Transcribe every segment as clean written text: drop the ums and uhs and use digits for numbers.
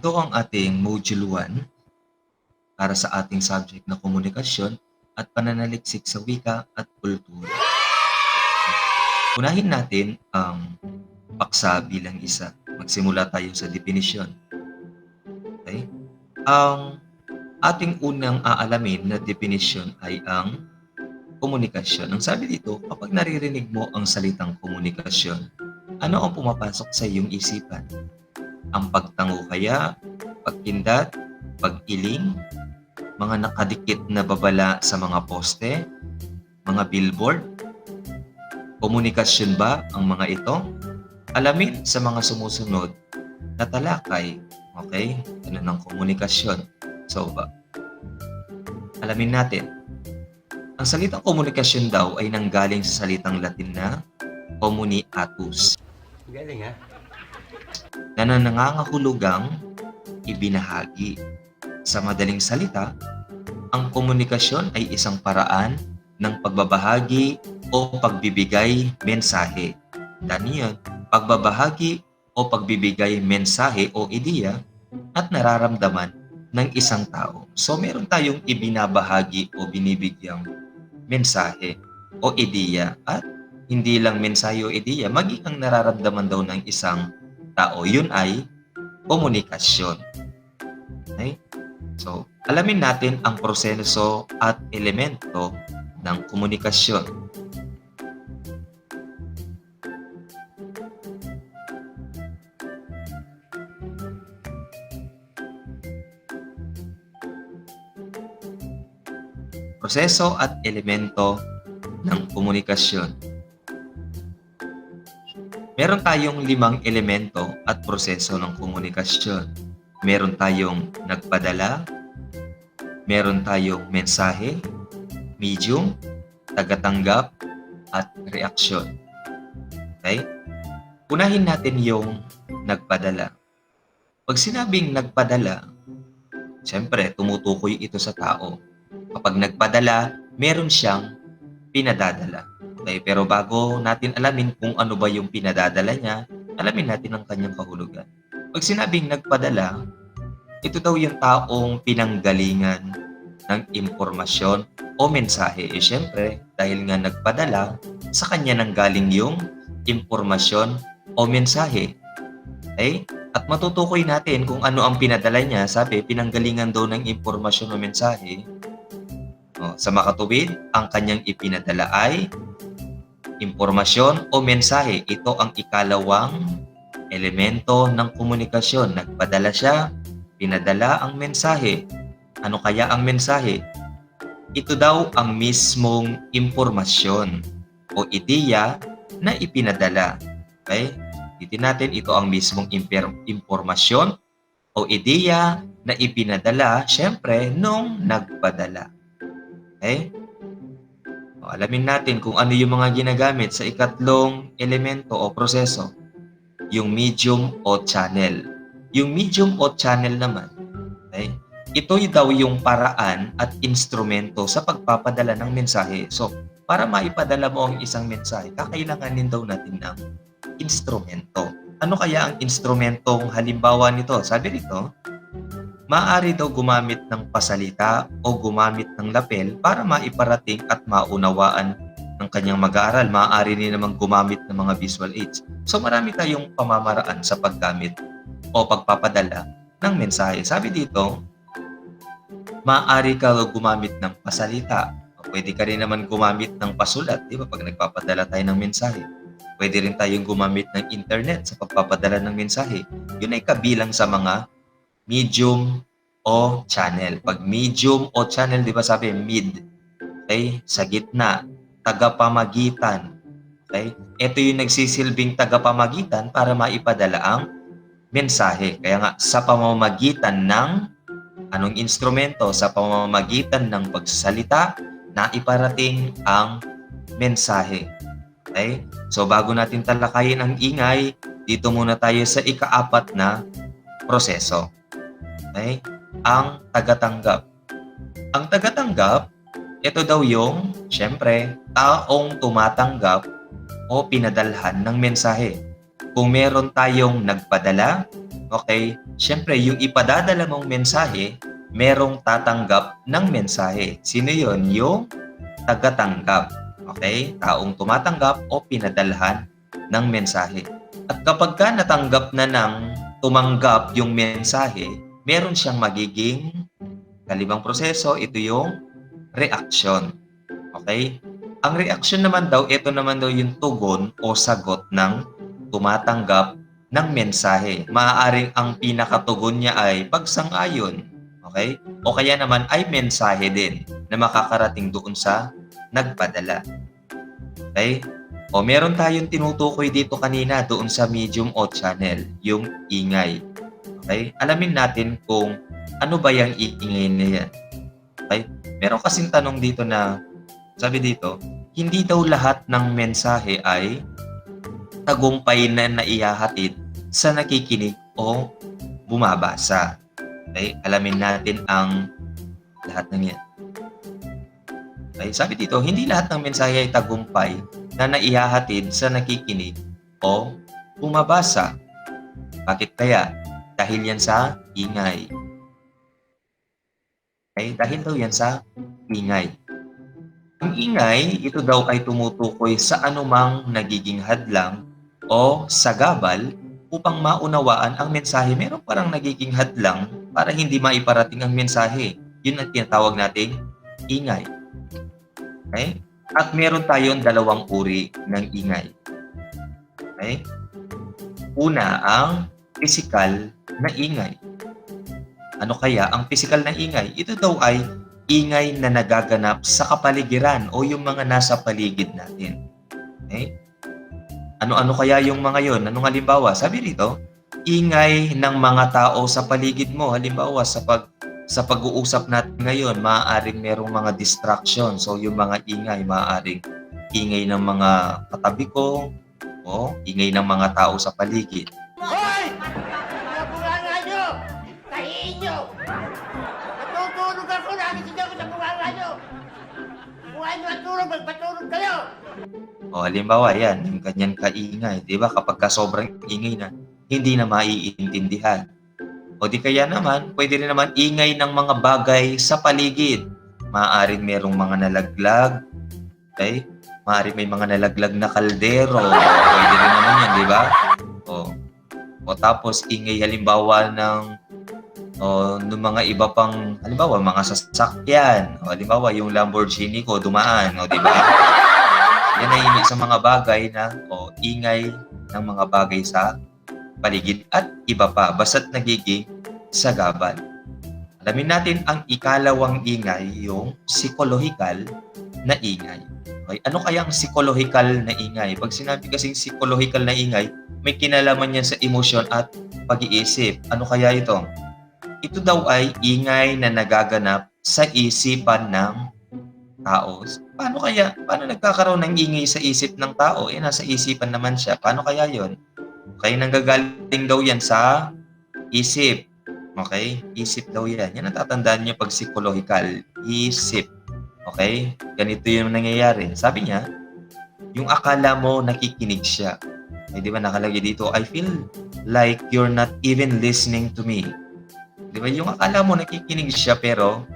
Ito ang ating Module 1 para sa ating subject na komunikasyon at pananaliksik sa wika at kultura. Unahin natin ang paksa bilang isa. Magsimula tayo sa definisyon. Okay? Ang ating unang aalamin na definisyon ay ang komunikasyon. Ang sabi dito, kapag naririnig mo ang salitang komunikasyon, ano ang pumapasok sa iyong isipan? Ang pagtango kaya, pagkindat, pag-iling, mga nakadikit na babala sa mga poste, mga billboard? Komunikasyon ba ang mga ito? Alamin sa mga sumusunod na talakay. Okay? Ano ng komunikasyon? So, alamin natin. Ang salitang komunikasyon daw ay nanggaling sa salitang Latin na communicatus. Galing ha? Na nangangahulugang ibinahagi. Sa madaling salita, ang komunikasyon ay isang paraan ng pagbabahagi o pagbibigay mensahe. Daniyan, pagbabahagi o pagbibigay mensahe o ideya at nararamdaman ng isang tao. So meron tayong ibinabahagi o binibigyang mensahe o ideya at hindi lang mensahe o ideya, maging ang nararamdaman daw ng isang tao. Yun ay komunikasyon. Okay? So, alamin natin ang proseso at elemento ng komunikasyon. Proseso at elemento ng komunikasyon. Meron tayong 5 elemento at proseso ng komunikasyon. Meron tayong nagpadala, meron tayong mensahe, medium, tagatanggap, at reaksyon. Okay? Unahin natin yung nagpadala. Pag sinabing nagpadala, siyempre tumutukoy ito sa tao. Kapag nagpadala, meron siyang pinadadala. Okay? Pero bago natin alamin kung ano ba yung pinadadala niya, alamin natin ang kanyang kahulugan. Pag sinabing nagpadala, ito daw yung taong pinanggalingan ng impormasyon o mensahe. Siyempre, dahil nga nagpadala, sa kanya nanggaling yung impormasyon o mensahe. Okay? At matutukoy natin kung ano ang pinadala niya. Sabi, pinanggalingan daw ng impormasyon o mensahe. Sa makatuwid, ang kanyang ipinadala ay impormasyon o mensahe. Ito ang ikalawang elemento ng komunikasyon. Nagpadala siya, pinadala ang mensahe. Ano kaya ang mensahe? Ito daw ang mismong impormasyon o ideya na ipinadala. Okay? Titin natin, ito ang mismong impormasyon o ideya na ipinadala, syempre, nung nagpadala. Okay? Alamin natin kung ano yung mga ginagamit sa ikatlong elemento o proseso. Yung medium o channel. Yung medium o channel naman, okay? Ito daw yung paraan at instrumento sa pagpapadala ng mensahe. So, para maipadala mo ang isang mensahe, kakailanganin daw natin ng instrumento. Ano kaya ang instrumentong halimbawa nito? Sabi rito, maaari daw gumamit ng pasalita o gumamit ng lapel para maiparating at maunawaan ng kanyang mag-aaral. Maaari rin namang gumamit ng mga visual aids. So marami tayong pamamaraan sa paggamit o pagpapadala ng mensahe. Sabi dito, maaari ka gumamit ng pasalita. Pwede ka rin naman gumamit ng pasulat, di ba? Pag nagpapadala tayo ng mensahe. Pwede rin tayong gumamit ng internet sa pagpapadala ng mensahe. Yun ay kabilang sa mga medium o channel. Pag medium o channel, di ba sabi mid? Okay? Sa gitna, tagapamagitan. Okay? Ito yung nagsisilbing tagapamagitan para maipadala ang mensahe. Kaya nga, sa pamamagitan ng anong instrumento? Sa pamamagitan ng pagsasalita na iparating ang mensahe. Okay? So, bago natin talakayin ang ingay, dito muna tayo sa ika-4 na proseso. Okay? Ang tagatanggap. Ang tagatanggap, ito daw yung, syempre, taong tumatanggap o pinadalhan ng mensahe. Kung meron tayong nagpadala, okay, Siyempre, yung ipadadala mong mensahe, merong tatanggap ng mensahe. Sino yon? Yung tagatanggap. Okay? Taong tumatanggap o pinadalhan ng mensahe. At kapag ka natanggap na ng tumanggap yung mensahe, meron siyang magiging kalibang proseso. Ito yung reaction. Okay? Ang reaction naman daw, ito naman daw yung tugon o sagot ng tumatanggap ng mensahe. Maaaring ang pinakatugon niya ay pagsang-ayon. Okay? O kaya naman ay mensahe din na makakarating doon sa nagpadala. Okay? O meron tayong tinutukoy dito kanina doon sa medium o channel, yung ingay. Okay? Alamin natin kung ano ba yung ingay na yan. Okay? Meron kasing tanong dito na, sabi dito, hindi daw lahat ng mensahe ay tagumpay na naihahatid sa nakikinig o bumabasa. Okay? Alamin natin ang lahat ng yan. Okay? Sabi dito, hindi lahat ng mensahe ay tagumpay na naihahatid sa nakikinig o bumabasa. Bakit kaya? Dahil yan sa ingay. Okay? Dahil daw yan sa ingay. Ang ingay, ito daw ay tumutukoy sa anumang nagiging hadlang o sagabal upang maunawaan ang mensahe. Meron parang nagiging hadlang para hindi maiparating ang mensahe. Yun ang tinatawag nating ingay. Okay? At meron tayong dalawang uri ng ingay. Okay? Una, ang physical na ingay. Ano kaya ang physical na ingay? Ito daw ay ingay na nagaganap sa kapaligiran o yung mga nasa paligid natin. Okay? Ano-ano kaya yung mga yon? Anong halimbawa? Sabi rito, ingay ng mga tao sa paligid mo. Halimbawa, sa pag-uusap natin ngayon, maaaring merong mga distraction. So, yung mga ingay, maaaring ingay ng mga katabi ko o ingay ng mga tao sa paligid. Hoy! Nabunganga nyo! Tahiin nyo! Natutulog ako, nakikita ko sa bunganga nyo! Buhay nyo at tulog, magpatulog kayo! O halimbawa yan, yung ganyan kaingay, di ba? Kapag ka sobrang ingay na, hindi na maiintindihan. O di kaya naman, pwede rin naman ingay ng mga bagay sa paligid. Maaaring merong mga nalaglag, okay? Maaaring may mga nalaglag na kaldero. Pwede rin naman yan, di ba? O tapos ingay halimbawa ng mga iba pang, halimbawa mga sasakyan. O halimbawa yung Lamborghini ko dumaan, o di ba? Yan ay ingay sa mga bagay na ingay ng mga bagay sa paligid at iba pa basta't nagiging sagabal. Alamin natin ang ikalawang ingay, yung psychological na ingay. Okay? Ano kaya ang psychological na ingay? Pag sinabi kasing psychological na ingay, may kinalaman yan sa emosyon at pag-iisip. Ano kaya ito? Ito daw ay ingay na nagaganap sa isipan ng tao. Paano nagkakaroon ng ingay sa isip ng tao? Nasa isipan naman siya. Paano kaya yon? Okay, nanggagaling daw yan sa isip. Okay? Isip daw yan. Yan ang tatandaan niyo pag psychological. Isip. Okay? Ganito yung nangyayari. Sabi niya, yung akala mo nakikinig siya. Di ba nakalagay dito, I feel like you're not even listening to me. Di ba? Yung akala mo nakikinig siya pero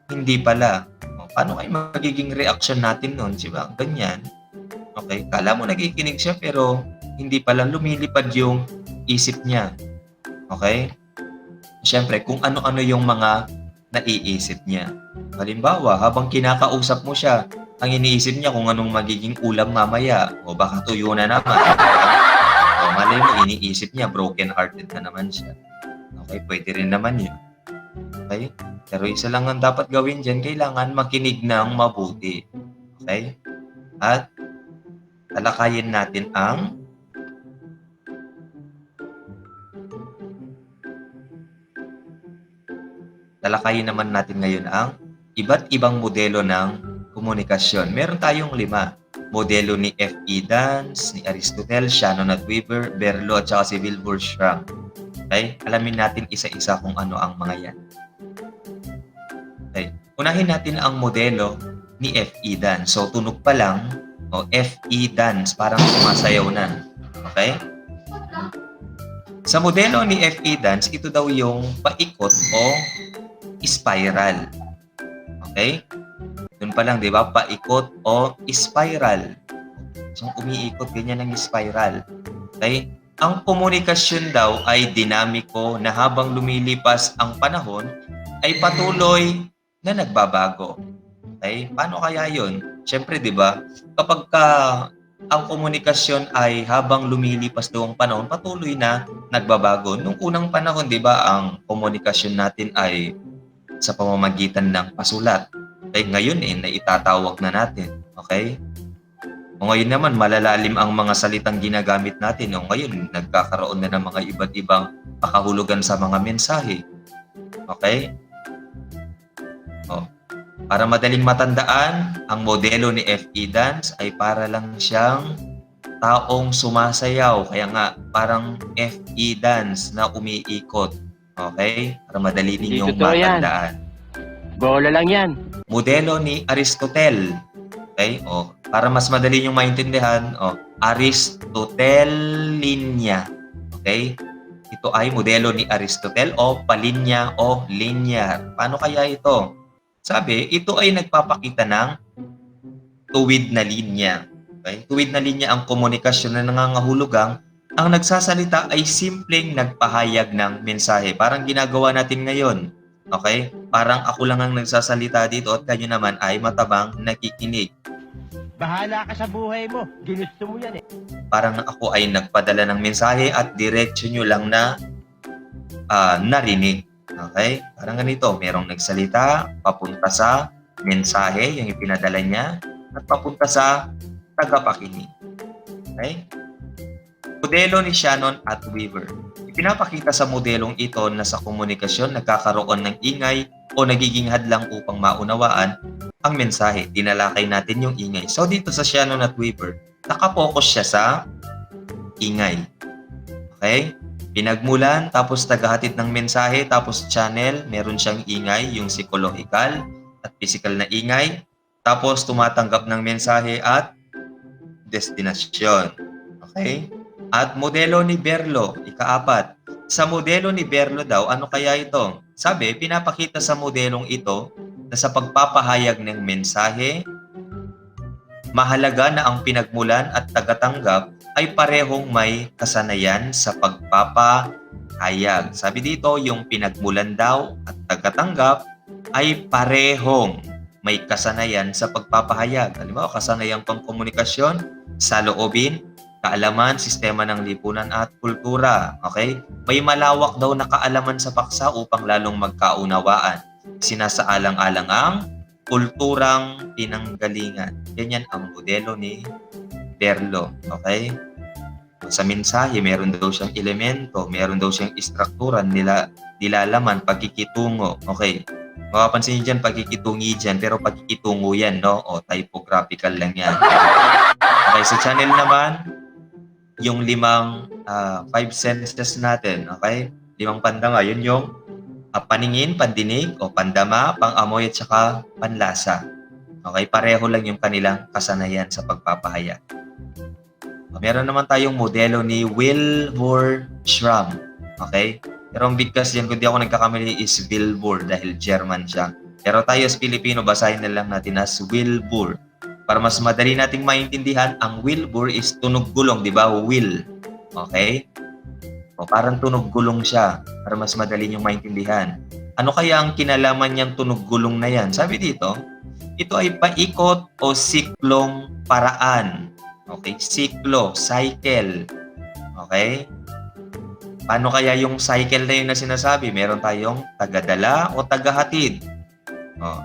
hindi pala. Paano kayo magiging reaction natin nun? Diba? Ganyan. Okay? Kala mo nakikinig siya pero hindi pala, lumilipad yung isip niya. Okay? Siyempre, kung ano-ano yung mga naiisip niya. Halimbawa, habang kinakausap mo siya, ang iniisip niya kung anong magiging ulam mamaya o baka tuyo na naman. O malay mo, iniisip niya, broken-hearted na naman siya. Okay? Pwede rin naman yun. Okay? Pero isa lang ang dapat gawin dyan, kailangan makinig ng mabuti. Okay? At talakayin natin naman natin ngayon ang iba't ibang modelo ng komunikasyon. Meron tayong 5. Modelo ni F.E. Dance, ni Aristotle, Shannon at Weaver, Berlo at saka si Wilbur Schramm. Okay? Alamin natin isa-isa kung ano ang mga yan. Okay. Unahin natin ang modelo ni F.E. Dance. So, tunog pa lang, F.E. Dance, parang sumasayaw na. Okay? Sa modelo ni F.E. Dance, ito daw yung paikot o spiral. Okay? Doon pa lang, di ba? Paikot o spiral. So, umiikot, ganyan ang spiral. Okay? Ang komunikasyon daw ay dinamiko na habang lumilipas ang panahon, ay patuloy na nagbabago. Okay? Paano kaya yun? Siyempre, di ba? Kapag ang komunikasyon ay habang lumilipas daw ang panahon, patuloy na nagbabago. Nung unang panahon, di ba, ang komunikasyon natin ay sa pamamagitan ng pasulat. Okay? Ngayon, naitatawag na natin. Okay? O ngayon naman, malalalim ang mga salitang ginagamit natin. O ngayon, nagkakaroon na ng mga iba't ibang pakahulugan sa mga mensahe. Okay? O, para madaling matandaan, ang modelo ni F.E. Dance ay para lang siyang taong sumasayaw. Kaya nga, parang F.E. Dance na umiikot. Okay? Para madali Hindi ninyong totoo yan. matandaan. Bola lang yan. Modelo ni Aristotle. Okay? O, para mas madali niyong maintindihan, Aristotelinya. Okay? Ito ay modelo ni Aristotle o palinya o linear. Paano kaya ito? Sabi, ito ay nagpapakita ng tuwid na linya. Okay? Tuwid na linya ang komunikasyon na nangangahulugang ang nagsasalita ay simpleng nagpahayag ng mensahe. Parang ginagawa natin ngayon. Okay? Parang ako lang ang nagsasalita dito at kayo naman ay matabang nakikinig. Bahala ka sa buhay mo. Ginusto mo yan eh. Parang ako ay nagpadala ng mensahe at diretsyo nyo lang na narinig. Okay? Parang ganito, merong nagsalita, papunta sa mensahe, yung ipinadala niya, at papunta sa tagapakinig. Okay? Modelo ni Shannon at Weaver. Ipinapakita sa modelong ito na sa komunikasyon nagkakaroon ng ingay o nagiging hadlang upang maunawaan ang mensahe. Tinalakay natin yung ingay. So dito sa Shannon at Weaver, nakapokus siya sa ingay. Okay? Pinagmulan, tapos tagahatid ng mensahe, tapos channel, meron siyang ingay, yung psychological at physical na ingay. Tapos tumatanggap ng mensahe at destinasyon. Okay? At modelo ni Berlo, ika-4. Sa modelo ni Berlo daw, ano kaya ito? Sabi, pinapakita sa modelong ito na sa pagpapahayag ng mensahe, mahalaga na ang pinagmulan at tagatanggap ay parehong may kasanayan sa pagpapahayag. Sabi dito, yung pinagmulan daw at tagatanggap ay parehong may kasanayan sa pagpapahayag. Halimbawa, kasanayang pangkomunikasyon, saloobin, kaalaman, sistema ng lipunan at kultura. Okay? May malawak daw na kaalaman sa paksa upang lalong magkaunawaan. Sinasaalang-alang ang kulturang pinanggalingan. Ganyan ang modelo ni Berlo. Okay? Sa mensahe, meron daw siyang elemento, meron daw siyang istrukturan, nilalaman, pagkikitungo. Okay? Mapapansin niyo dyan, pagkikitungi dyan, pero pagkikitungo yan, no? O typographical lang yan. Okay, sa channel naman, yung 5 senses natin, okay? 5 pandama, yun yung paningin, pandinig, o pandama, pangamoy, at saka panlasa. Okay, pareho lang yung kanilang kasanayan sa pagpapahayag. Meron naman tayong modelo ni Wilbur Schramm. Okay? Pero ang bigkas dyan, kung di ako nagkakamali, is Wilbur dahil German siya. Pero tayo as Pilipino, basahin na lang natin as Wilbur. Para mas madali nating maintindihan, ang Wilbur is tunog gulong, di ba? Will. Okay? O parang tunog gulong siya para mas madali niyong maintindihan. Ano kaya ang kinalaman niyang tunog gulong na yan? Sabi dito, ito ay paikot o siklong paraan. Okay? Siklo, cycle. Okay? Paano kaya yung cycle na yun na sinasabi? Meron tayong tagadala o tagahatid. O,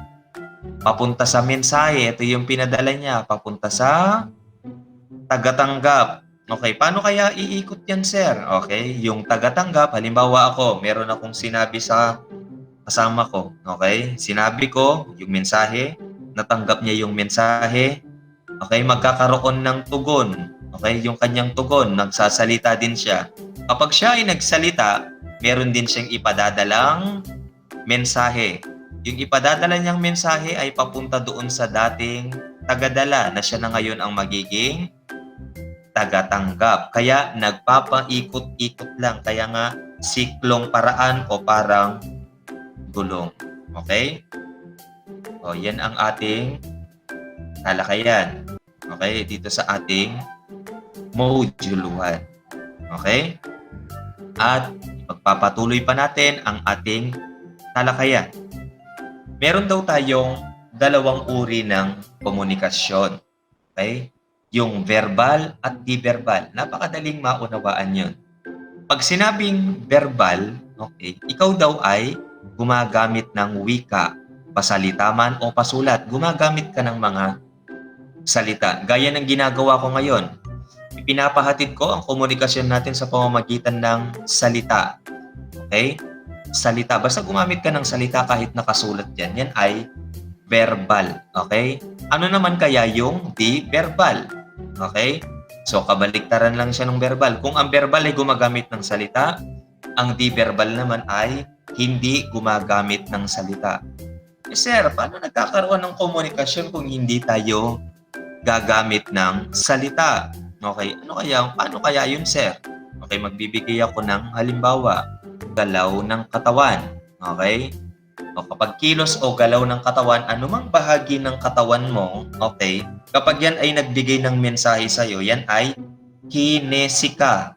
papunta sa mensahe, ito yung pinadala niya. Papunta sa tagatanggap. Okay, paano kaya iikot yan, sir? Okay, yung tagatanggap, halimbawa ako, meron akong sinabi sa kasama ko. Okay, sinabi ko yung mensahe, natanggap niya yung mensahe. Okay, magkakaroon ng tugon. Okay, yung kanyang tugon, nagsasalita din siya. Kapag siya ay nagsalita, meron din siyang ipadadalang mensahe. Yung ipadadala niyang mensahe ay papunta doon sa dating tagadala na siya na ngayon ang magiging tagatanggap. Kaya nagpapaikot-ikot lang. Kaya nga siklong paraan o parang gulong. Okay? O, yan ang ating talakayan. Okay? Dito sa ating module 1. Okay? At magpapatuloy pa natin ang ating talakayan. Meron daw tayong dalawang uri ng komunikasyon. Okay? Yung verbal at di-verbal. Napakadaling maunawaan yun. Pag sinabing verbal, okay, ikaw daw ay gumagamit ng wika, pasalita man o pasulat. Gumagamit ka ng mga salita. Gaya ng ginagawa ko ngayon. Ipinapahatid ko ang komunikasyon natin sa pamamagitan ng salita. Okay? Salita. Basta gumamit ka ng salita kahit nakasulat yan. Yan ay verbal. Okay? Ano naman kaya yung di-verbal? Okay? So, kabaliktaran lang siya ng verbal. Kung ang verbal ay gumagamit ng salita, ang di-verbal naman ay hindi gumagamit ng salita. Eh, sir, paano nagkakaroon ng komunikasyon kung hindi tayo gagamit ng salita? Okay, paano kaya yun, sir? Okay, magbibigay ako ng halimbawa, galaw ng katawan. Okay? O kapag kilos o galaw ng katawan, anumang bahagi ng katawan mo, okay, kapag yan ay nagbigay ng mensahe sa'yo, yan ay kinesika.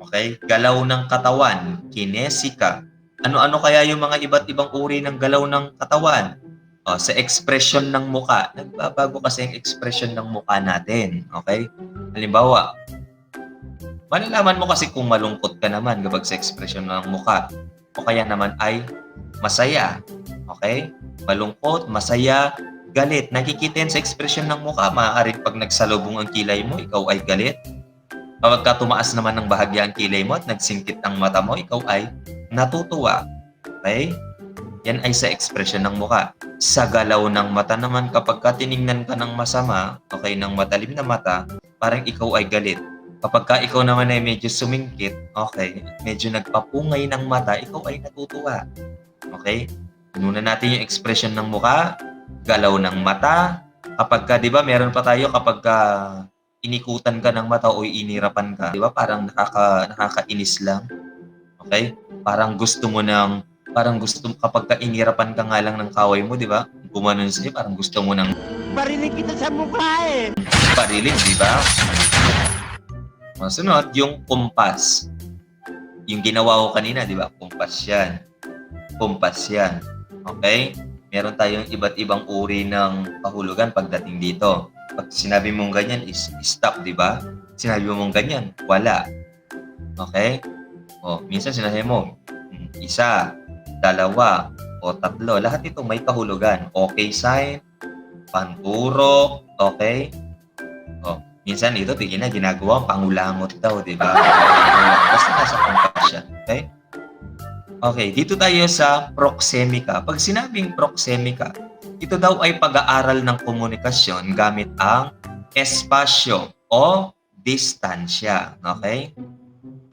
Okay? Galaw ng katawan, kinesika. Ano-ano kaya yung mga iba't ibang uri ng galaw ng katawan? O, sa expression ng muka. Nagbabago kasi ang expression ng muka natin. Okay? Halimbawa, malalaman mo kasi kung malungkot ka naman kapag sa expression ng muka. O kaya naman ay masaya. Okay? Malungkot, masaya, galit. Nakikita yan sa ekspresyon ng mukha. Maaaring pag nagsalubong ang kilay mo, ikaw ay galit. Kapag ka tumaas naman ng bahagya ang kilay mo at nagsingkit ang mata mo, ikaw ay natutuwa. Okay? Yan ay sa ekspresyon ng mukha. Sa galaw ng mata naman, kapag ka tiningnan ka ng masama, okay, ng matalim na mata, parang ikaw ay galit. Kapag ka ikaw naman ay medyo sumingkit, okay, medyo nagpapungay ng mata, ikaw ay natutuwa. Okay? Nuna natin yung expression ng mukha, galaw ng mata. Kapag ka, di ba, meron pa tayo kapag ka inikutan ka ng mata o inirapan ka, di ba, parang nakakainis lang. Okay? Parang kapag ka inirapan ka nga lang ng kaway mo, di ba? Gumanon sa'yo, parang gusto mo ng Barinig kita sa mukha eh. parilig, di ba? Masunod, yung kumpas. Yung ginawa ko kanina, di ba? Kumpas yan. Kumpas yan. Okay? Meron tayong iba't ibang uri ng kahulugan pagdating dito. Pag sinabi mong ganyan is stop, di ba? Sinabi mong ganyan, wala. Okay? O, minsan sinabi mo, isa, dalawa, o tatlo. Lahat ito may kahulugan. Okay sign, panturok, okay? O, minsan ito, tingin na, ginagawa, pangulangot daw, di ba? Basta nasa kumpas siya. Okay? Okay, dito tayo sa proxemica. Pag sinabing proxemica, ito daw ay pag-aaral ng komunikasyon gamit ang espasyo o distansya. Okay?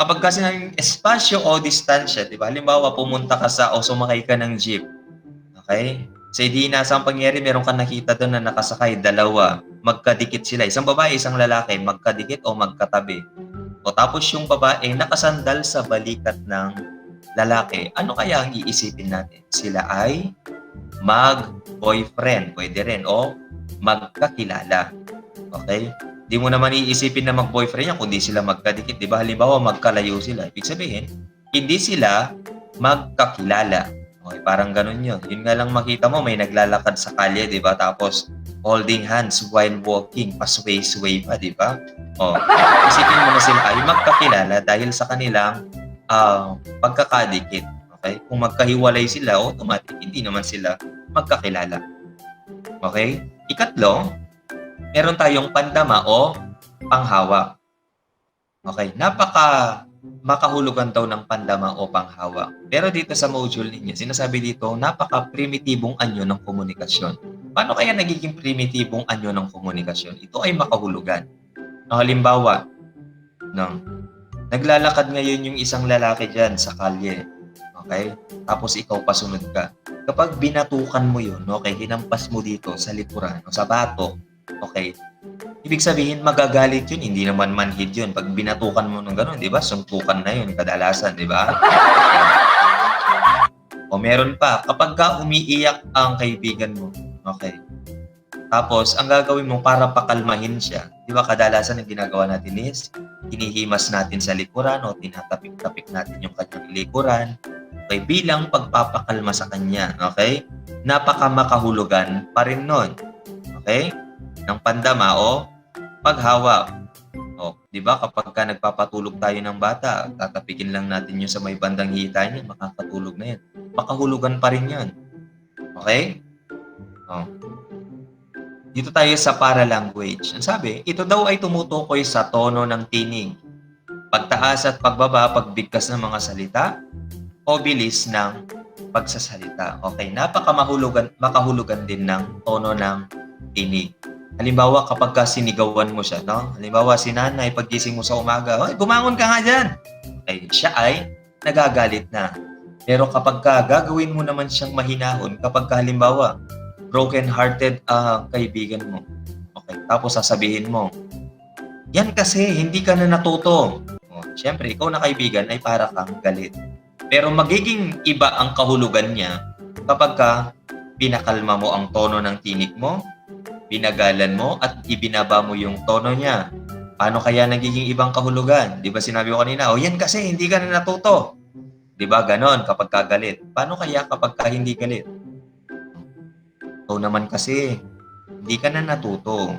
Kapag kasi ng espasyo o distansya, di ba? Halimbawa, pumunta ka o sumakay ka ng jeep. Okay? Sa ang pangyari, meron ka nakita doon na nakasakay, dalawa. Magkadikit sila. Isang babae, isang lalaki, magkadikit o magkatabi. O tapos yung babae, nakasandal sa balikat ng lalaki. Ano kaya ang iisipin natin? Sila ay mag-boyfriend. Pwede rin. O magkakilala. Okay? Di mo naman iisipin na mag-boyfriend yan kundi sila magkadikit. Di ba? Halimbawa, magkalayo sila. Ibig sabihin, hindi sila magkakilala. Okay, parang ganun yun. Yun nga lang makita mo, may naglalakad sa kalye, di ba? Tapos, holding hands while walking, pasway-sway pa, di ba? O, isipin mo na sila ay magkakilala dahil sa kanilang pagkakadikit. Okay? Kung magkahiwalay sila, automatic, hindi naman sila magkakilala. Okay? Ikatlo, meron tayong pandama o panghawak. Okay? Makahulugan daw ng pandama o panghawak. Pero dito sa module ninyo, sinasabi dito, napaka-primitibong anyo ng komunikasyon. Paano kaya nagiging primitibong anyo ng komunikasyon? Ito ay makahulugan. Halimbawa, naglalakad ngayon yung isang lalaki dyan sa kalye. Okay? Tapos ikaw pasunod ka. Kapag binatukan mo yun, okay, hinampas mo dito sa likuran o sa bato, okay, Ibig sabihin magagalit yun, hindi naman manhid yun. Pag binatukan mo ng gano'n, 'di ba, suntukan na yun kadalasan, 'di ba? O meron pa, kapagka umiiyak ang kaibigan mo, okey. Tapos ang gagawin mo para pakalmahin siya, 'di ba kadalasan ang ginagawa natin is hinihimas natin sa likuran o tinatapik-tapik natin yung kanyang likuran, okey, bilang pagpapakalma sa kanya, okey? Napakamakahulugan pa rin nun, okey, ng pandama o paghawak. O, 'di ba kapagka nagpapatulog tayo ng bata, tatapikin lang natin yun sa may bandang hita niya, makakatulog na yan. Makahulugan pa rin yun, okey? Oh. Dito tayo sa para-language. Ang sabi, ito daw ay tumutukoy sa tono ng tinig, pagtaas at pagbaba, pagbigkas ng mga salita, o bilis ng pagsasalita. Okay, makahulugan din ng tono ng tinig. Halimbawa, kapag sinigawan mo siya, no? Halimbawa, si nanay, paggising mo sa umaga, "Hoy, bumangon ka nga dyan!" Okay, siya ay nagagalit na. Pero kapag gagawin mo naman siyang mahinahon, kapag halimbawa, broken-hearted ang kaibigan mo. Okay, tapos sasabihin mo, "Yan kasi, hindi ka na natuto." Oh, siyempre, ikaw na kaibigan ay para kang galit. Pero magiging iba ang kahulugan niya kapag pinakalma mo ang tono ng tinig mo, binagalan mo, at ibinaba mo yung tono niya. Paano kaya nagiging ibang kahulugan? Di ba sinabi ko kanina, "Oh, yan kasi, hindi ka na natuto." Di ba ganon kapag galit? Paano kaya kapag hindi galit? "Ikaw naman kasi, hindi ka na natuto.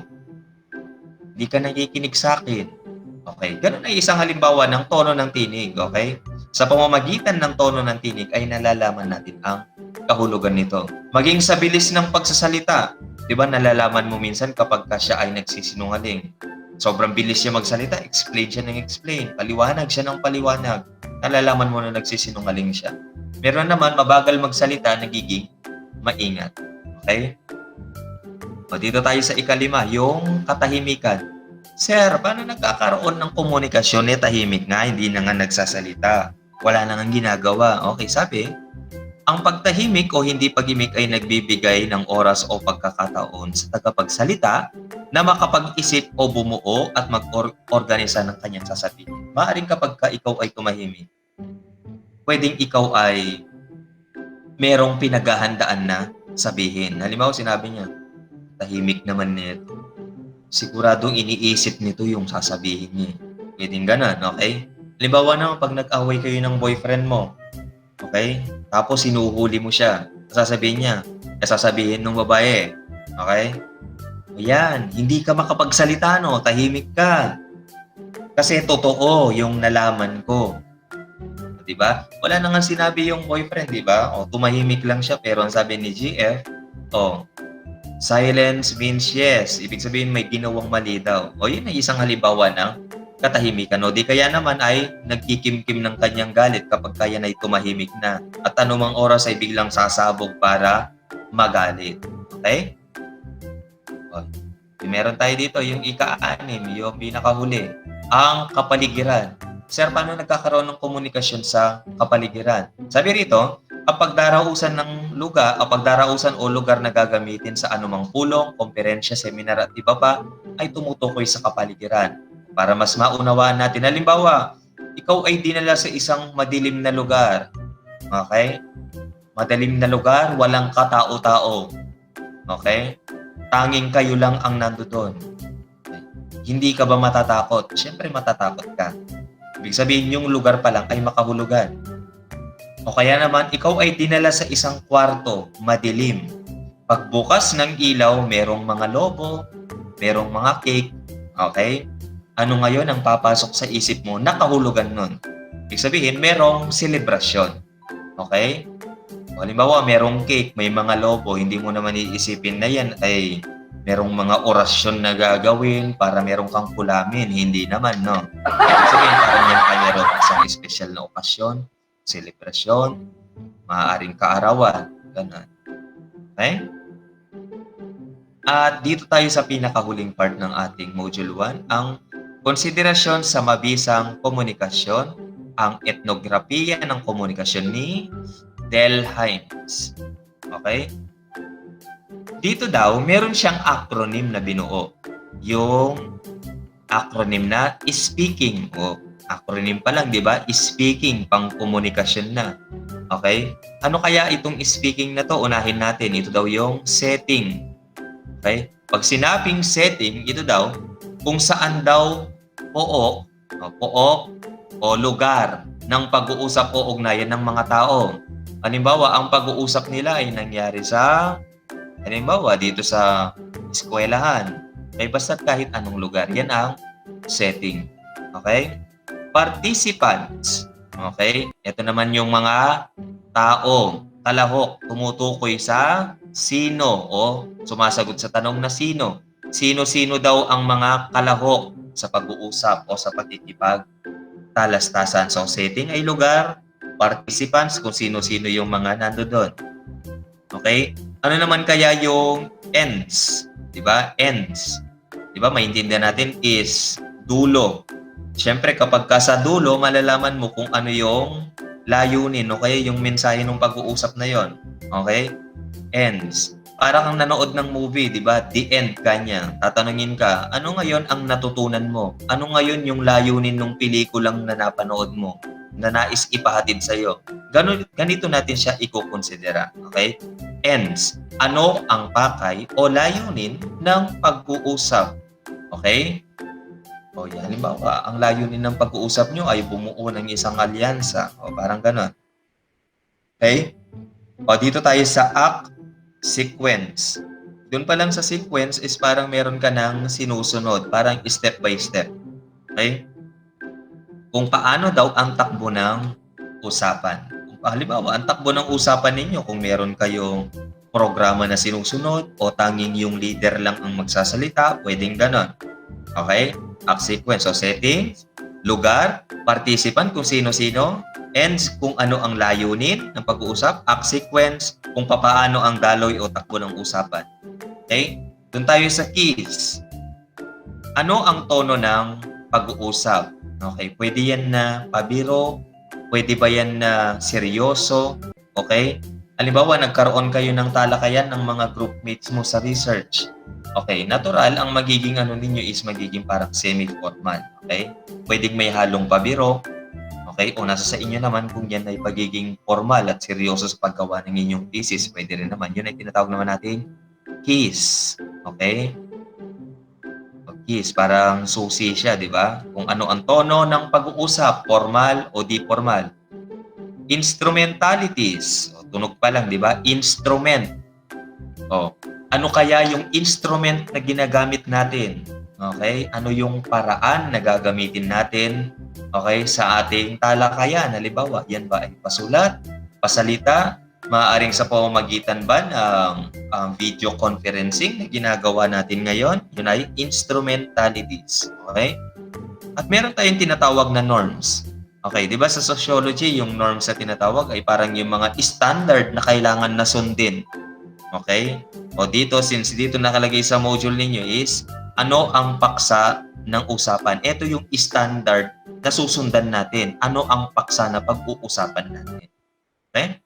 Hindi ka nakikinig sa akin." Okay, ganun ay isang halimbawa ng tono ng tinig, okay? Sa pamamagitan ng tono ng tinig ay nalalaman natin ang kahulugan nito. Maging sa bilis ng pagsasalita, 'di ba nalalaman mo minsan kapag siya ay nagsisinungaling. Sobrang bilis siya magsalita, explain siya ng explain, paliwanag siya ng paliwanag. Nalalaman mo na nagsisinungaling siya. Meron naman mabagal magsalita, nagiging maingat. Okay? O dito tayo sa ikalima, yung katahimikan. "Sir, paano nagkakaroon ng komunikasyon tahimik nga, hindi na nga nagsasalita? Wala na ngang ginagawa." Okay, sabi, ang pagtahimik o hindi pag-imik ay nagbibigay ng oras o pagkakataon sa tagapagsalita na makapag-isip o bumuo at mag-organisa ng kanyang sasabihin. Maaaring kapag ikaw ay tumahimik, pwedeng ikaw ay merong pinaghahandaan na sabihin. Halimbawa, sinabi niya, "Tahimik naman nito. Siguradong iniisip nito yung sasabihin niya." Pwedeng ganun, okay? Halimbawa naman, pag nag-away kayo ng boyfriend mo, okay? Tapos hinuhuli mo siya. Sasabihin ng babae, okay? "Ayan, hindi ka makapagsalita, no? Tahimik ka. Kasi totoo yung nalaman ko." Di ba? Wala na nga sinabi yung boyfriend, di ba? O, tumahimik lang siya, pero ang sabi ni GF, oh, silence means yes. Ibig sabihin may ginawang mali daw. O yun ay isang halimbawa ng katahimikan. O di kaya naman ay nagkikimkim ng kanyang galit kapag kaya na ay tumahimik na. At anumang oras ay biglang sasabog para magalit. Okay? O, meron tayo dito yung ika-6, yung pinakahuli. Ang kapaligiran. "Sir, paano nagkakaroon ng komunikasyon sa kapaligiran?" Sabi rito, ang pagdarausan o lugar na gagamitin sa anumang pulong, komperensya, seminar at iba pa ay tumutukoy sa kapaligiran. Para mas maunawaan natin, halimbawa, ikaw ay dinala sa isang madilim na lugar. Okay? Madilim na lugar, walang katao-tao. Okay? Tanging kayo lang ang nandoon. Hindi ka ba matatakot? Siyempre matatakot ka. Ibig sabihin, yung lugar pa lang ay makahulugan. O kaya naman, ikaw ay dinala sa isang kwarto, madilim. Pagbukas ng ilaw, merong mga lobo, merong mga cake. Okay? Ano ngayon ang papasok sa isip mo? Nakahulugan nun. Ibig sabihin, merong selebrasyon. Okay? O, halimbawa, merong cake, may mga lobo, hindi mo naman iisipin na yan ay merong mga orasyon na gagawin para merong kang kulamin. Hindi naman, no? Ibig sabihin, parang yan ay merong isang espesyal na okasyon, selebrasyon, maaaring kaarawan, ganun. Okay? At dito tayo sa pinakahuling part ng ating Module 1, ang konsiderasyon sa mabisang komunikasyon, ang etnografiya ng komunikasyon ni Del Hines. Okay? Dito daw, meron siyang acronym na binuo. yung acronym na speaking. O, acronym pa lang, di ba? Speaking, pang komunikasyon na. Okay? Ano kaya itong speaking na to? Unahin natin. Ito daw yung setting. Okay? Pag sinabing setting, ito daw, kung saan daw pook o lugar ng pag-uusap o ugnayan ng mga tao. Halimbawa, ang pag-uusap nila ay nangyari sa, halimbawa, dito sa eskwelahan. Ay basta't kahit anong lugar. Yan ang setting. Okay? Participants. Okay? Ito naman yung mga tao, kalahok, tumutukoy sa sino o sumasagot sa tanong na sino. Sino-sino daw ang mga kalahok sa pag-uusap o sa pakikipagtalastasan. So, setting ay lugar, participants kung sino-sino yung mga nandoon. Okay? Ano naman kaya yung ends? 'Di ba? Ends. 'Di ba? Maintindihan natin is dulo. Siyempre, kapag ka sa dulo, malalaman mo kung ano yung layunin o kaya yung mensahe ng pag-uusap na yon. Okay? Ends. Para kang nanood ng movie, di ba? The end kanya. Tatanungin ka, ano ngayon ang natutunan mo? Ano ngayon yung layunin ng pelikulang na napanood mo? Na nais ipahatid sa'yo? Ganito natin siya ikukonsidera. Okay? Ends. Ano ang pakay o layunin ng pag-uusap? Okay? O yan, halimbawa, ang layunin ng pag-uusap nyo ay bumuo ng isang alyansa. O parang ganon. Okay? O dito tayo sa act sequence. Doon pa lang sa sequence is parang meron ka ng sinusunod. Parang step by step. Okay? Kung paano daw ang takbo ng usapan. Kung halimbawa, ang takbo ng usapan ninyo kung meron kayong programa na sinusunod o tanging yung leader lang ang magsasalita, pwedeng ganon. Okay? Act sequence. So, settings, lugar, participant kung sino-sino, ends kung ano ang layunin ng pag-uusap, act sequence kung papaano ang daloy o takbo ng usapan. Okay? Doon tayo sa keys. Ano ang tono ng pag-uusap? Okay? Pwede yan na pabiro, pwede ba yan na seryoso? Okay? Halimbawa, nagkaroon kayo ng talakayan ng mga groupmates mo sa research. Okay, natural, ang magiging ano ninyo is magiging parang semi-formal. Okay? Pwedeng may halong pabiro. Okay? O nasa sa inyo naman kung yan ay pagiging formal at seryoso sa paggawa ng inyong thesis. Pwede rin naman. Yun ay tinatawag naman natin keys. Okay? O keys, parang susi siya, di ba? Kung ano ang tono ng pag-uusap, formal o di formal. Instrumentalities. O, tunog pa lang, di ba? Instrument. O, ano kaya yung instrument na ginagamit natin? Okay? Ano yung paraan na gagamitin natin? Okay? Sa ating talakayan. Halimbawa, yan ba ay pasulat, pasalita, maaaring sa pamamagitan ba ng video conferencing na ginagawa natin ngayon? Yun ay instrumentalities. Okay? At meron tayong tinatawag na norms. Okay, di ba sa sociology, yung norms na tinatawag ay parang yung mga standard na kailangan na sundin. Okay? O dito, since dito nakalagay sa module ninyo is, ano ang paksa ng usapan? Ito yung standard na susundan natin. Ano ang paksa na pag-uusapan natin? Okay?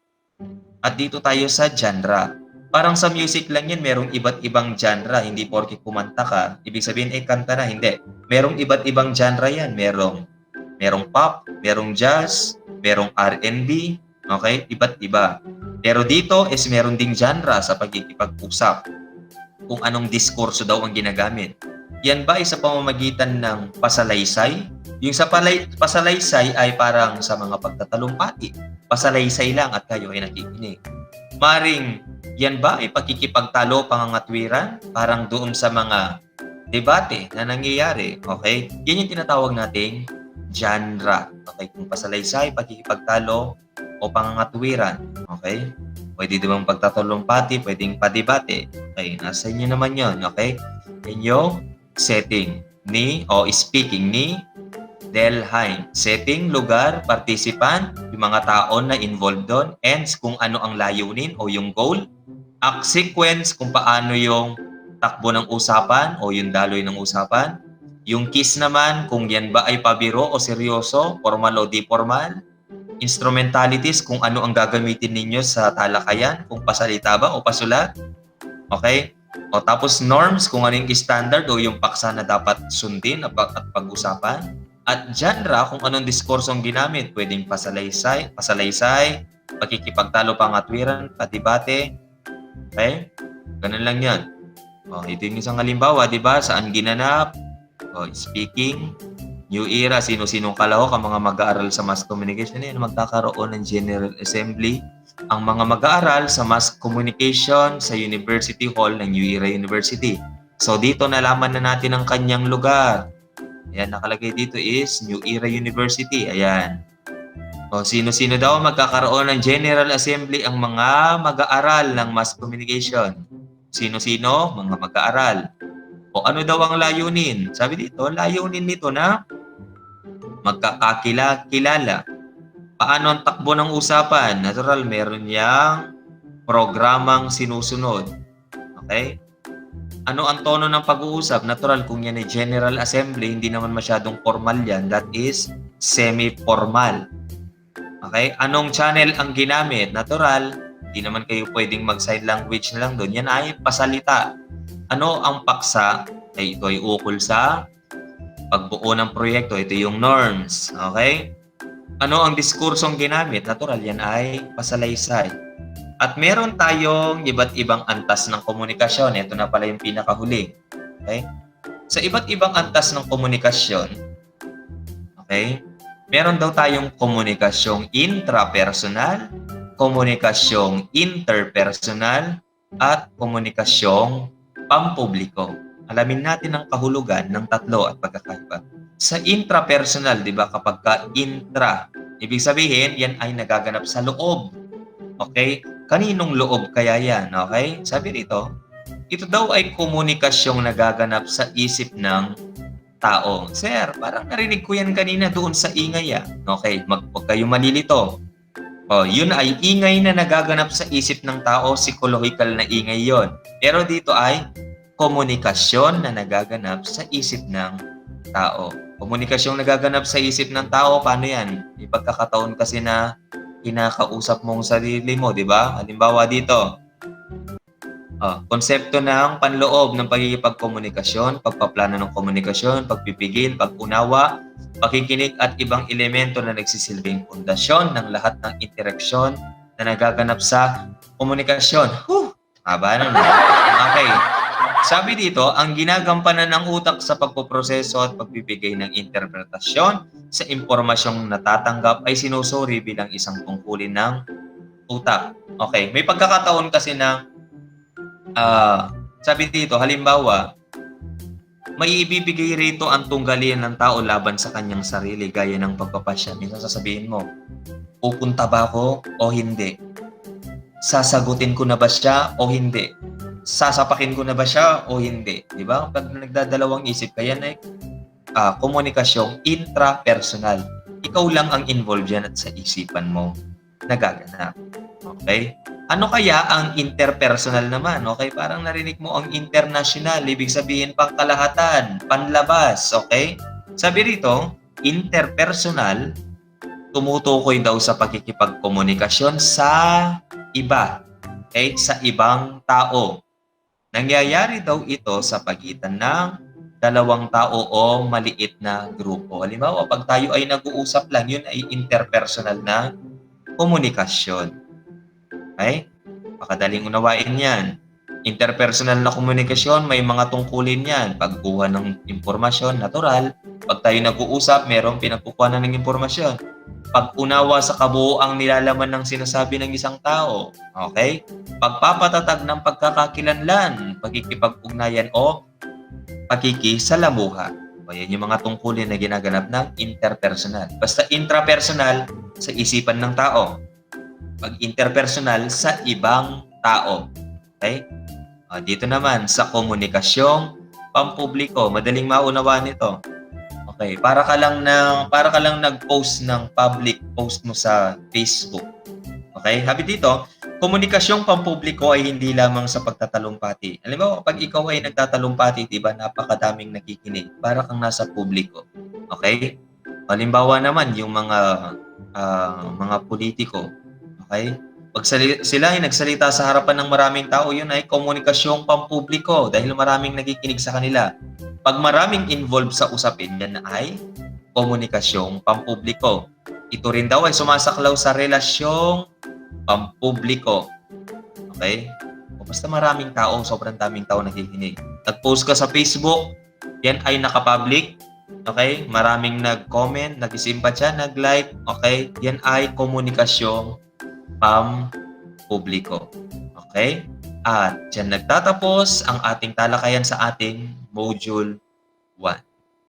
At dito tayo sa genre. Parang sa music lang yan, merong iba't ibang genre. Hindi porke kumanta ka, ibig sabihin ay kanta na. Hindi. Merong iba't ibang genre yan. Merong pop, merong jazz, merong R&B, okay? Iba't iba. Pero dito is meron ding genre sa pagkikipag-usap. Kung anong diskurso daw ang ginagamit. Yan ba ay sa pamamagitan ng pasalaysay? Yung sa pasalaysay ay parang sa mga pagtatalumpati. Pasalaysay lang at kayo ay nakikinig. Maring, yan ba ay pagkikipagtalo, pangangatwiran? Parang doon sa mga debate na nangyayari. Okay? Yan yung tinatawag nating genre. Okay? Kung pasalaysay, pagkikipagtalo, o pangangatwiran. Okay? Pwede din bang pagtatalumpati, pwedeng padebate. Okay, nasa inyo naman yon. Okay? Inyong setting o speaking ni Delheim. Setting, lugar, participant, yung mga tao na involved doon, ends kung ano ang layunin o yung goal, act sequence kung paano yung takbo ng usapan o yung daloy ng usapan, yung keys naman kung yan ba ay pabiro o seryoso, formal o di formal, instrumentalities kung ano ang gagamitin ninyo sa talakayan, kung pasalita ba o pasulat. Okay? O tapos norms, kung ano yung standard o yung paksa na dapat sundin at pag-usapan. At genre, kung anong diskursong ginamit. Pwedeng pasalaysay, pakikipagtalo pangatwiran, patibate. Okay? Ganun lang yan. O, ito yung isang halimbawa, di ba? Saan ginanap? O, speaking. New era, sino-sinong kalahok ang mga mag-aaral sa mass communication. Yan, magkakaroon ng General Assembly. Ang mga mag-aaral sa mass communication sa University Hall ng New Era University. So, dito nalaman na natin ang kanyang lugar. Ayan, nakalagay dito is New Era University. Ayan. O, sino-sino daw magkakaroon ng General Assembly ang mga mag-aaral ng mass communication? Sino-sino? Mga mag-aaral. O ano daw ang layunin? Sabi dito, layunin nito na magkakakilala. Paano ang takbo ng usapan? Natural, meron niyang programang sinusunod. Okay? Ano ang tono ng pag-uusap? Natural, kung yan ay General Assembly, hindi naman masyadong formal yan. That is semi-formal. Okay? Anong channel ang ginamit? Natural, hindi naman kayo pwedeng mag-sign language na lang doon. Yan ay pasalita. Ano ang paksa? Ay, ito ay ukol sa pagbuo ng proyekto. Ito yung norms. Okay? Ano ang diskursong ginamit? Natural, yan ay pasalaysay. At meron tayong iba't ibang antas ng komunikasyon. Ito na pala yung pinakahuli. Okay? Sa iba't ibang antas ng komunikasyon, okay, meron daw tayong komunikasyong intrapersonal, komunikasyong interpersonal, at komunikasyong pampubliko. Alamin natin ang kahulugan ng tatlo at pagkakaiba. Sa intrapersonal, di ba, kapag ka-intra, ibig sabihin, yan ay nagaganap sa loob. Okay? Kaninong loob kaya yan? Okay? Sabi rito, ito daw ay komunikasyong nagaganap sa isip ng tao. Sir, parang narinig ko yan kanina doon sa ingay. Okay, huwag kayo malilito. O, yun ay ingay na nagaganap sa isip ng tao, psychological na ingay yon. Pero dito ay komunikasyon na nagaganap sa isip ng tao. Komunikasyong nagaganap sa isip ng tao, paano yan? May pagkakataon kasi na kinakausap mong sarili mo, di ba? Halimbawa dito, konsepto ng panloob ng pagkikipagkomunikasyon, pagpaplano ng komunikasyon, pagpipigil, pag-unawa, pakikinig at ibang elemento na nagsisilbing pundasyon ng lahat ng interaksyon na nagaganap sa komunikasyon. Haba naman. Okay. Sabi dito, ang ginagampanan ng utak sa pagpoproseso at pagbibigay ng interpretasyon sa impormasyong natatanggap ay sinusuri bilang isang tungkulin ng utak. Okay, may pagkakataon kasi na sabi dito, halimbawa, may ibibigay rito ang tunggalin ng tao laban sa kanyang sarili gaya ng pagpapasya. Minsan sasabihin mo, pupunta ba ako o hindi? Sasagutin ko na ba siya o hindi? Sasapakin ko na ba siya o hindi? Di ba? Pag nagdadalawang isip ka, yan ay komunikasyong intrapersonal. Ikaw lang ang involved yan at sa isipan mo nagaganap. Okay? Ano kaya ang interpersonal naman? Okay? Parang narinig mo ang international. Ibig sabihin pangkalahatan, panlabas. Okay? Sabi rito, interpersonal, tumutukoy daw sa pakikipagkomunikasyon sa iba. Okay? Sa ibang tao. Nangyayari daw ito sa pagitan ng dalawang tao o maliit na grupo. Halimbawa, pag tayo ay nag-uusap lang, yun ay interpersonal na komunikasyon. Okay? Pakadaling unawain yan. Interpersonal na komunikasyon, may mga tungkulin yan. Pagkuha ng impormasyon, natural. Pag tayo nag-uusap, merong pinagkukuha ng impormasyon. Pag-unawa sa kabuoang nilalaman ng sinasabi ng isang tao. Okay? Pagpapatatag ng pagkakakilanlan, pagkikipag-ugnayan o pakikisalamuha. O yan yung mga tungkulin na ginaganap ng interpersonal. Basta intrapersonal, sa isipan ng tao. Pag interpersonal, sa ibang tao. Okay? Dito naman, sa komunikasyong pampubliko. Madaling maunawaan ito. Okay, para ka lang nag-post ng public post mo sa Facebook. Okay? Sabi dito, komunikasyong pampubliko ay hindi lamang sa pagtatalumpati. Alam mo, pag ikaw ay nagtatalumpati, di ba, napakadaming nakikinig. Para kang nasa publiko. Okay? Halimbawa naman, yung mga politiko. Okay? Pag sila ay nagsalita sa harapan ng maraming tao, yun ay komunikasyong pampubliko dahil maraming nakikinig sa kanila. Pag maraming involved sa usapin, yan ay komunikasyong pampubliko. Ito rin daw ay sumasaklaw sa relasyong pampubliko. Okay? O basta maraming tao, sobrang daming tao nakikinig. Nag-post ka sa Facebook, yan ay nakapublic. Okay? Maraming nag-comment, nag-simpatya, nag-like. Okay? Yan ay komunikasyong pampubliko. Okay? At dyan nagtatapos ang ating talakayan sa ating Module 1.